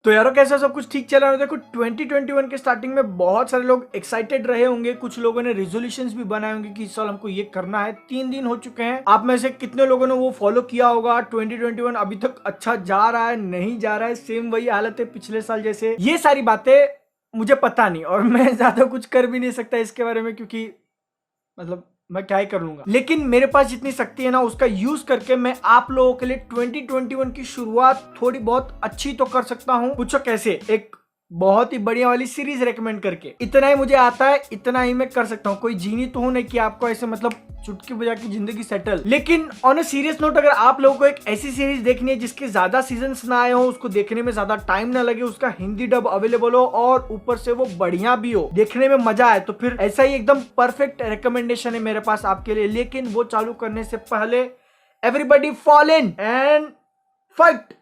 तो यारो कैसा सब कुछ ठीक चल रहा है। देखो 2021 के स्टार्टिंग में बहुत सारे लोग एक्साइटेड रहे होंगे, कुछ लोगों ने रेजोल्यूशंस भी बनाए होंगे कि इस साल हमको ये करना है। 3 दिन हो चुके हैं, आप में से कितने लोगों ने वो फॉलो किया होगा। 2021 अभी तक अच्छा जा रहा है, नहीं जा रहा है, सेम वही हालत है पिछले साल जैसे। ये सारी बातें मुझे पता नहीं और मैं ज्यादा कुछ कर भी नहीं सकता इसके बारे में, क्योंकि मतलब मैं क्या ही कर लूंगा। लेकिन मेरे पास जितनी शक्ति है ना, उसका यूज करके मैं आप लोगों के लिए 2021 की शुरुआत थोड़ी बहुत अच्छी तो कर सकता हूं। पूछो कैसे? एक बहुत ही बढ़िया वाली सीरीज रेकमेंड करके। इतना ही मुझे आता है, इतना ही मैं कर सकता हूँ। कोई जीनी तो हूं नहीं कि आपको ऐसे मतलब चुटकी बजा की जिंदगी सेटल। लेकिन ऑन अ सीरियस नोट, अगर आप लोगों को एक ऐसी सीरीज देखनी है जिसके ज्यादा सीजन्स ना आए हो, उसको देखने में ज्यादा टाइम ना लगे, उसका हिंदी डब अवेलेबल हो और ऊपर से वो बढ़िया भी हो, देखने में मजा आए, तो फिर ऐसा ही एकदम परफेक्ट रिकमेंडेशन है मेरे पास आपके लिए। लेकिन वो चालू करने से पहले everybody fall in and fight.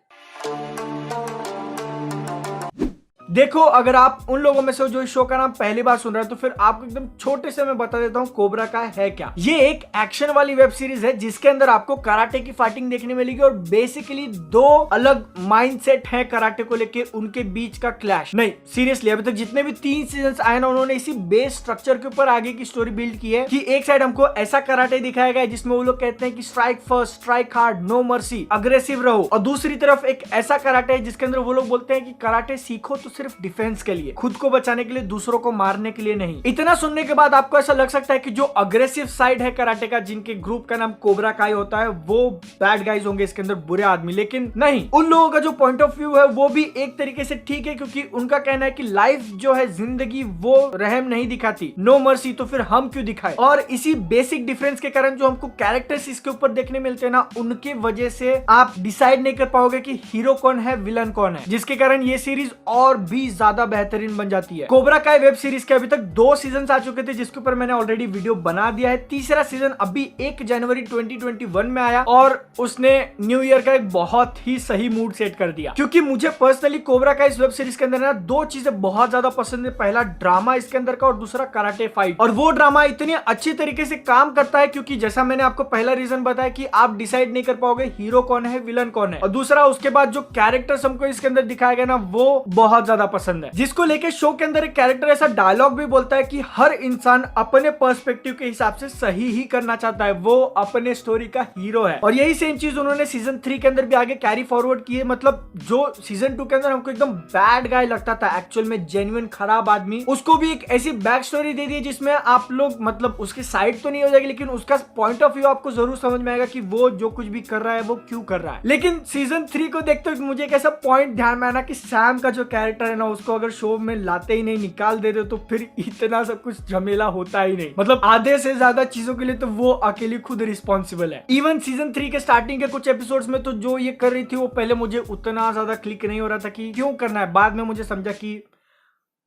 देखो, अगर आप उन लोगों में से हो जो इस शो का नाम पहली बार सुन रहे हैं, तो फिर आपको एकदम छोटे से मैं बता देता हूँ कोबरा काय है क्या। ये एक एक्शन वाली वेब सीरीज है जिसके अंदर आपको कराटे की फाइटिंग देखने मिलेगी और बेसिकली 2 अलग माइंडसेट है कराटे को लेके, उनके बीच का क्लैश। नहीं सीरियसली, अभी तक जितने भी 3 सीजन आए ना, उन्होंने इसी बेस स्ट्रक्चर के ऊपर आगे की स्टोरी बिल्ड की है कि एक साइड हमको ऐसा कराटे दिखाया गया है जिसमें वो लोग कहते हैं कि strike first, strike hard, no mercy, aggressive रहो, और दूसरी तरफ एक ऐसा कराटे है जिसके अंदर वो लोग बोलते हैं कि कराटे सीखो तो सिर्फ डिफेंस के लिए, खुद को बचाने के लिए, दूसरों को मारने के लिए नहीं। इतना सुनने के बाद आपको ऐसा लग सकता है कि जो अग्रेसिव साइड है कराटे का, जिनके ग्रुप का नाम कोबरा काय होता है, वो बैड गाइज होंगे इसके अंदर, बुरे आदमी। लेकिन नहीं, उन लोगों का जो पॉइंट ऑफ व्यू है वो भी एक तरीके से ठीक है, क्योंकि उनका कहना है कि लाइफ जो है, जिंदगी, वो रहम नहीं दिखाती, नो मर्सी, तो फिर हम क्यों दिखाए। और इसी बेसिक डिफरेंस के कारण जो हमको कैरेक्टर्स इसके ऊपर देखने मिलते हैं ना, उनके वजह से आप डिसाइड नहीं कर पाओगे कि हीरो कौन है, विलन कौन है, जिसके कारण ये सीरीज और भी ज्यादा बेहतरीन बन जाती है। कोबरा काय वेब सीरीज के अभी तक 2 सीजन आ चुके थे जिसके ऊपर मैंने ऑलरेडी वीडियो बना दिया है। तीसरा सीजन अभी 1 जनवरी 2021 में आया और उसने न्यू ईयर का एक बहुत ही सही मूड सेट कर दिया। क्योंकि मुझे पर्सनली कोबरा काय इस वेब सीरीज के अंदर ना 2 चीजें बहुत ज्यादा पसंद है। पहला ड्रामा इसके अंदर का और दूसरा कराटे फाइट। और वो ड्रामा इतनी अच्छी तरीके से काम करता है क्योंकि जैसा मैंने आपको पहला रीजन बताया कि आप डिसाइड नहीं कर पाओगे हीरो कौन है, विलन कौन है, और दूसरा उसके बाद जो कैरेक्टर्स हमको इसके अंदर दिखाया गया ना, वो बहुत ज्यादा पसंद है। जिसको लेके शो के अंदर एक कैरेक्टर ऐसा डायलॉग भी बोलता है कि हर इंसान अपने पर्सपेक्टिव के हिसाब से सही ही करना चाहता है, वो अपने स्टोरी का हीरो है। और यही सेम चीज उन्होंने सीजन 3 के अंदर भी आगे कैरी फॉरवर्ड की है। मतलब जो सीजन 2 के अंदर हमको एकदम बैड गाय लगता था, एक्चुअल में जेन्युइन खराब आदमी, उसको भी एक ऐसी बैक स्टोरी दे दी जिसमें आप लोग मतलब उसकी साइड तो नहीं हो जाएगी, लेकिन उसका पॉइंट ऑफ व्यू आपको जरूर समझ में आएगा कि वो जो कुछ भी कर रहा है वो क्यों कर रहा है। लेकिन सीजन 3 को देखते हुए मुझे एक ऐसा पॉइंट ध्यान में आना कि सैम का जो कैरेक्टर है ना, उसको अगर शो में लाते ही नहीं, निकाल दे रहे तो फिर इतना सब कुछ झमेला होता ही नहीं। मतलब आधे से ज्यादा चीजों के लिए तो वो अकेली खुद रिस्पॉन्सिबल है। इवन सीजन 3 के स्टार्टिंग के कुछ एपिसोड्स में तो जो ये कर रही थी, वो पहले मुझे उतना ज्यादा क्लिक नहीं हो रहा था कि क्यों करना है। बाद में मुझे समझा कि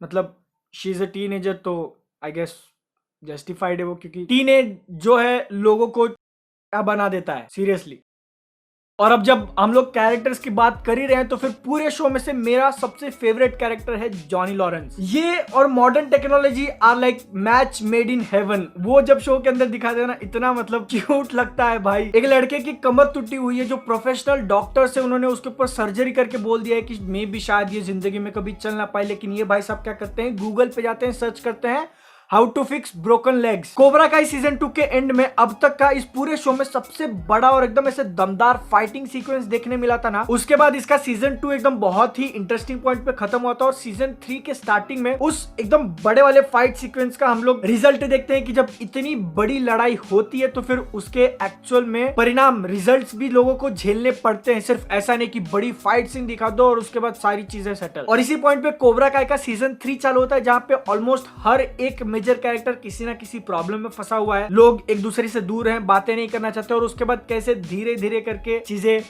मतलब शी इज अ टीनेजर, तो आई गेस जस्टिफाइड है वो, क्योंकि टीनेज जो है लोगों को क्या बना देता है सीरियसली। और अब जब हम लोग कैरेक्टर्स की बात कर ही रहे हैं, तो फिर पूरे शो में से मेरा सबसे फेवरेट कैरेक्टर है जॉनी लॉरेंस। ये और modern technology are like match made in heaven. वो जब शो के अंदर दिखा देना, इतना मतलब क्यूट लगता है भाई। एक लड़के की कमर टूटी हुई है, जो प्रोफेशनल डॉक्टर से उन्होंने उसके ऊपर सर्जरी करके बोल दिया है कि मे भी शायद ये जिंदगी में कभी चल ना पाए, लेकिन ये भाई साहब क्या करते हैं, गूगल पे जाते हैं, सर्च करते हैं how to fix broken legs. Cobra Kai season 2 के एंड में अब तक का इस पूरे शो में सबसे बड़ा और एकदम ऐसे दमदार फाइटिंग सीक्वेंस देखने मिला था ना, उसके बाद इसका सीजन 2 एकदम बहुत ही इंटरेस्टिंग पॉइंट पे खत्म हुआ था। और सीजन 3 के स्टार्टिंग में उस एकदम बड़े वाले फाइट सीक्वेंस का हम लोग रिजल्ट देखते हैं कि जब इतनी बड़ी लड़ाई होती है तो फिर उसके एक्चुअल में परिणाम, रिजल्ट्स भी लोगों को झेलने पड़ते हैं। सिर्फ ऐसा नहीं कि बड़ी फाइट सीन दिखा दो और उसके बाद सारी चीजें सेटल। और इसी पॉइंट पे कोबरा काय का सीजन 3 चालू होता है, जहां पे ऑलमोस्ट हर एक मेजर कैरेक्टर किसी ना किसी प्रॉब्लम में फंसा हुआ है। लोग एक दूसरे से दूर हैं, बातें नहीं करना चाहते, और उसके बाद कैसे धीरे धीरे करके चीजें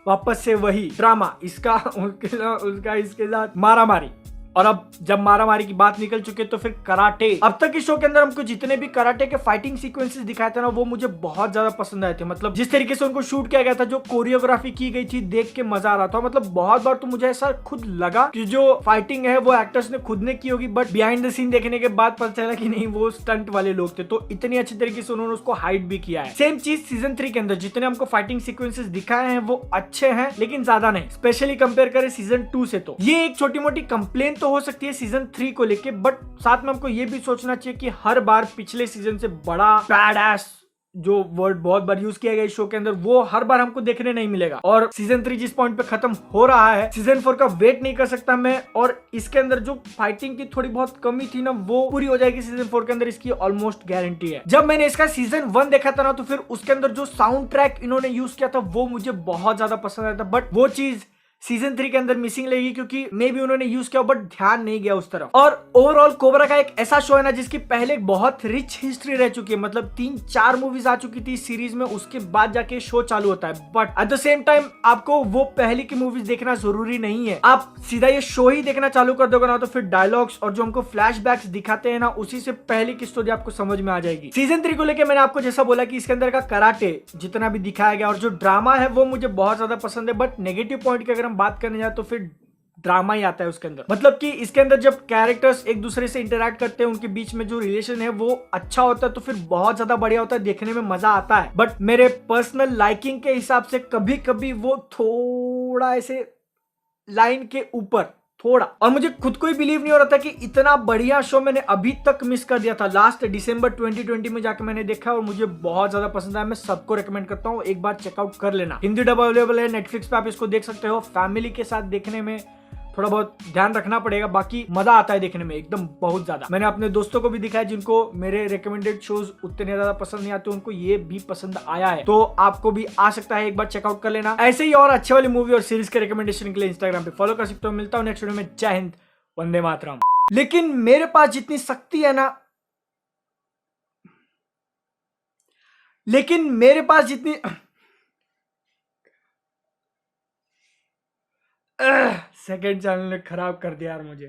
वापस से वही ड्रामा, इसका उसका इसके साथ मारा मारी, और अब जब मारामारी की बात निकल चुकी है तो फिर कराटे। अब तक इस शो के अंदर हमको जितने भी कराटे के फाइटिंग सीक्वेंसेस दिखाए थे ना, वो मुझे बहुत ज्यादा पसंद आए थे। मतलब जिस तरीके से उनको शूट किया गया था, जो कोरियोग्राफी की गई थी, देख के मजा आ रहा था। मतलब बहुत बार तो मुझे ऐसा खुद लगा कि जो फाइटिंग है वो एक्टर्स ने खुद ने की होगी, बट बिहाइंड द सीन देखने के बाद पता चला कि नहीं, वो स्टंट वाले लोग थे। तो इतनी अच्छी तरीके से उन्होंने उसको हाइड भी किया है। सेम चीज सीजन 3 के अंदर जितने हमको फाइटिंग सीक्वेंसेस दिखाए हैं वो अच्छे हैं, लेकिन ज्यादा नहीं, स्पेशली कंपेयर करें सीजन 2 से। तो ये एक छोटी मोटी कंप्लेन तो हो सकती है सीजन 3 को लेके, बट साथ में हमको ये भी सोचना चाहिए कि हर बार पिछले सीजन से बड़ा बैडएस, जो वर्ड बहुत बार यूज किया गया इस शो के अंदर, वो हर बार हमको देखने नहीं मिलेगा। और सीजन 3 जिस पॉइंट पे खत्म हो रहा है, सीजन 4 का वेट नहीं कर सकता मैं। और इसके अंदर जो फाइटिंग की थोड़ी बहुत कमी थी ना, वो पूरी हो जाएगी सीजन 4 के अंदर, इसकी ऑलमोस्ट गारंटी है। जब मैंने इसका सीजन 1 देखा था ना, तो फिर उसके अंदर जो साउंड ट्रैक इन्होंने यूज किया था वो मुझे बहुत ज्यादा पसंद आया था, बट वो चीज सीजन 3 के अंदर मिसिंग लगेगी, क्योंकि मे भी उन्होंने यूज किया बट ध्यान नहीं गया उस तरफ। और ओवरऑल कोबरा का एक ऐसा शो है ना जिसकी पहले बहुत रिच हिस्ट्री रह चुकी है। मतलब 3-4 मूवीज आ चुकी थी सीरीज में, उसके बाद जाके शो चालू होता है। But at the same time आपको वो पहले की मूवीज देखना जरूरी नहीं है। आप सीधा ये शो ही देखना चालू कर दोगे ना, तो फिर डायलॉग्स और जो हमको फ्लैशबैक्स दिखाते हैं ना, उसी से पहले की स्टोरी आपको समझ में आ जाएगी। सीजन 3 को लेकर मैंने आपको जैसा बोला कि इसके अंदर का कराटे जितना भी दिखाया गया और जो ड्रामा है वो मुझे बहुत ज्यादा पसंद है। बट नेगेटिव पॉइंट की अगर हम बात करने जाए तो फिर ड्रामा ही आता है उसके अंदर। मतलब कि इसके अंदर जब कैरेक्टर्स एक दूसरे से इंटरैक्ट करते हैं, उनके बीच में जो रिलेशन है वो अच्छा होता है, तो फिर बहुत ज्यादा बढ़िया होता है, देखने में मजा आता है। बट मेरे पर्सनल लाइकिंग के हिसाब से कभी कभी वो थोड़ा ऐसे लाइन के ऊपर थोड़ा, और मुझे खुद को ही बिलीव नहीं हो रहा था कि इतना बढ़िया शो मैंने अभी तक मिस कर दिया था। लास्ट दिसंबर 2020 में जाकर मैंने देखा और मुझे बहुत ज्यादा पसंद आया। मैं सबको रेकमेंड करता हूँ, एक बार चेकआउट कर लेना। हिंदी डब अवेलेबल है नेटफ्लिक्स पे, आप इसको देख सकते हो। फैमिली के साथ देखने में थोड़ा बहुत ध्यान रखना पड़ेगा, बाकी मजा आता है देखने में एकदम बहुत ज्यादा। मैंने अपने दोस्तों को भी दिखाया जिनको मेरे रिकमेंडेड शोज उतने ज्यादा पसंद नहीं आते, उनको ये भी पसंद आया है। तो आपको भी आ सकता है, एक बार चेकआउट कर लेना। ऐसे ही और अच्छे वाली मूवी और सीरीज के रिकमेंडेशन के लिए इंस्टाग्राम पे फॉलो कर सकते हो। मिलता हूँ नेक्स्ट वीडियो में। जय हिंद, वंदे मातरम। लेकिन मेरे पास जितनी शक्ति है ना, लेकिन मेरे पास जितनी सेकंड चैनल ने खराब कर दिया यार मुझे।